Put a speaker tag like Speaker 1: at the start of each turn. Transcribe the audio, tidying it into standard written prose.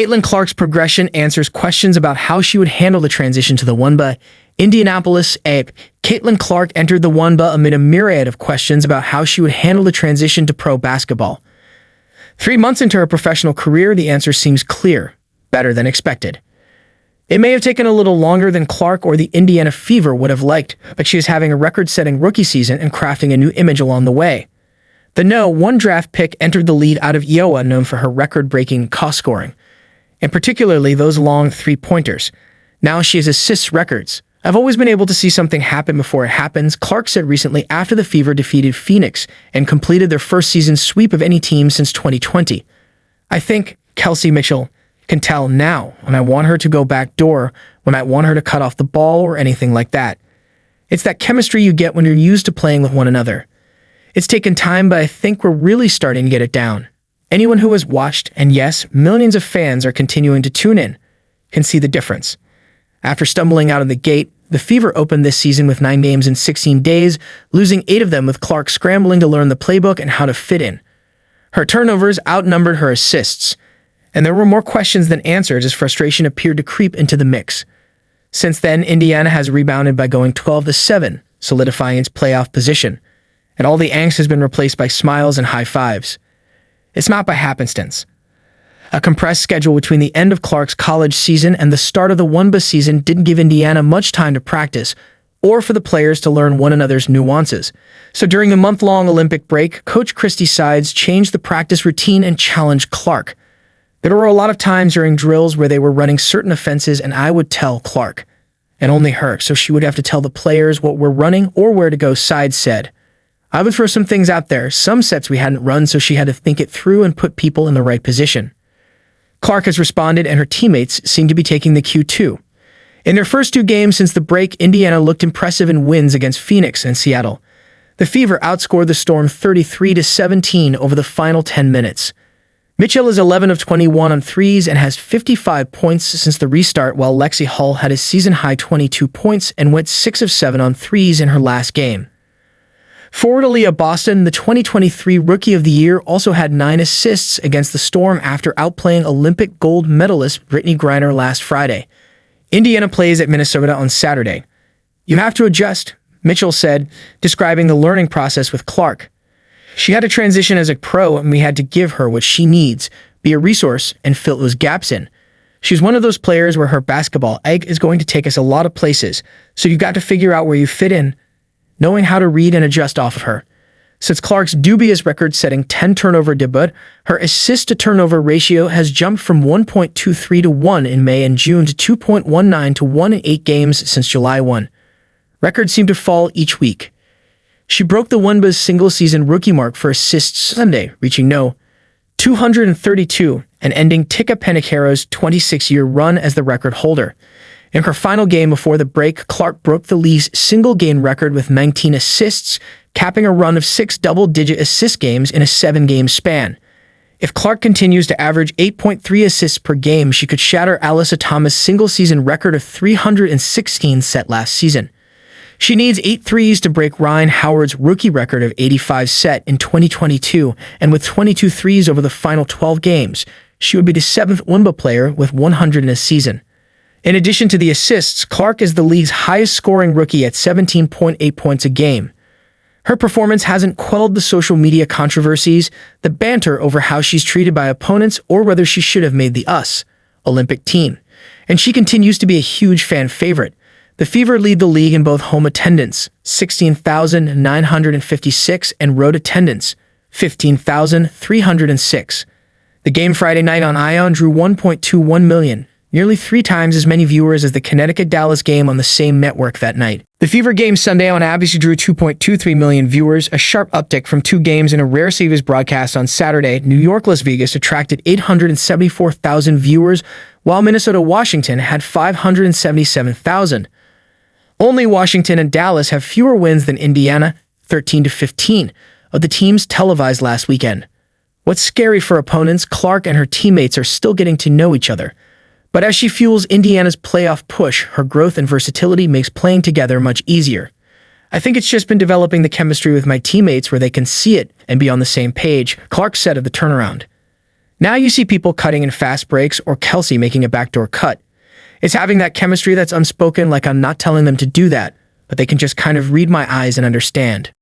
Speaker 1: Caitlin Clark's progression answers questions about how she would handle the transition to the WNBA. Indianapolis, Caitlin Clark entered the WNBA amid a myriad of questions about how she would handle the transition to pro basketball. 3 months into her professional career, the answer seems clear, better than expected. It may have taken a little longer than Clark or the Indiana Fever would have liked, but she is having a record-setting rookie season and crafting a new image along the way. The No. 1 draft pick entered the league out of Iowa, known for her record-breaking cost scoring, and particularly those long three-pointers. Now she has assists records. I've always been able to see something happen before it happens, Clark said recently after the Fever defeated Phoenix and completed their first season sweep of any team since 2020. I think Kelsey Mitchell can tell now when I want her to go back door, when I want her to cut off the ball or anything like that. It's that chemistry you get when you're used to playing with one another. It's taken time, but I think we're really starting to get it down. Anyone who has watched, and yes, millions of fans are continuing to tune in, can see the difference. After stumbling out of the gate, the Fever opened this season with 9 games in 16 days, losing 8 of them with Clark scrambling to learn the playbook and how to fit in. Her turnovers outnumbered her assists, and there were more questions than answers as frustration appeared to creep into the mix. Since then, Indiana has rebounded by going 12-7, solidifying its playoff position, and all the angst has been replaced by smiles and high fives. It's not by happenstance. A compressed schedule between the end of Clark's college season and the start of the WNBA season didn't give Indiana much time to practice, or for the players to learn one another's nuances. So during the month-long Olympic break, Coach Christy Sides changed the practice routine and challenged Clark. There were a lot of times during drills where they were running certain offenses and I would tell Clark, and only her, so she would have to tell the players what we're running or where to go, Sides said. I would throw some things out there, some sets we hadn't run, so she had to think it through and put people in the right position. Clark has responded, and her teammates seem to be taking the cue too. In their first 2 games since the break, Indiana looked impressive in wins against Phoenix and Seattle. The Fever outscored the Storm 33-17 over the final 10 minutes. Mitchell is 11 of 21 on threes and has 55 points since the restart, while Lexi Hull had a season-high 22 points and went 6 of 7 on threes in her last game. Forward Aaliyah Boston, the 2023 Rookie of the Year, also had 9 assists against the Storm after outplaying Olympic gold medalist Brittany Griner last Friday. Indiana plays at Minnesota on Saturday. You have to adjust, Mitchell said, describing the learning process with Clark. She had to transition as a pro, and we had to give her what she needs, be a resource, and fill those gaps in. She's one of those players where her basketball egg is going to take us a lot of places, so you got to figure out where you fit in, knowing how to read and adjust off of her. Since Clark's dubious record-setting 10-turnover debut, her assist-to-turnover ratio has jumped from 1.23 to 1 in May and June to 2.19 to 1 in 8 games since July 1. Records seem to fall each week. She broke the WNBA's single-season rookie mark for assists Sunday, reaching 232 and ending Tika Penicaro's 26-year run as the record holder. In her final game before the break, Clark broke the league's single-game record with 19 assists, capping a run of 6 double-digit assist games in a 7-game span. If Clark continues to average 8.3 assists per game, she could shatter Alyssa Thomas' single-season record of 316 set last season. She needs 8 threes to break Ryan Howard's rookie record of 85 set in 2022, and with 22 threes over the final 12 games, she would be the 7th WNBA player with 100 in a season. In addition to the assists, Clark is the league's highest-scoring rookie at 17.8 points a game. Her performance hasn't quelled the social media controversies, the banter over how she's treated by opponents or whether she should have made the Olympic team. And she continues to be a huge fan favorite. The Fever lead the league in both home attendance, 16,956, and road attendance, 15,306. The game Friday night on ION drew 1.21 million. Nearly 3 times as many viewers as the Connecticut-Dallas game on the same network that night. The Fever game Sunday on ABC drew 2.23 million viewers, a sharp uptick from 2 games in a rare series broadcast on Saturday. New York-Las Vegas attracted 874,000 viewers, while Minnesota-Washington had 577,000. Only Washington and Dallas have fewer wins than Indiana, 13-15, of the teams televised last weekend. What's scary for opponents, Clark and her teammates are still getting to know each other. But as she fuels Indiana's playoff push, her growth and versatility makes playing together much easier. I think it's just been developing the chemistry with my teammates where they can see it and be on the same page, Clark said of the turnaround. Now you see people cutting in fast breaks or Kelsey making a backdoor cut. It's having that chemistry that's unspoken, like I'm not telling them to do that, but they can just kind of read my eyes and understand.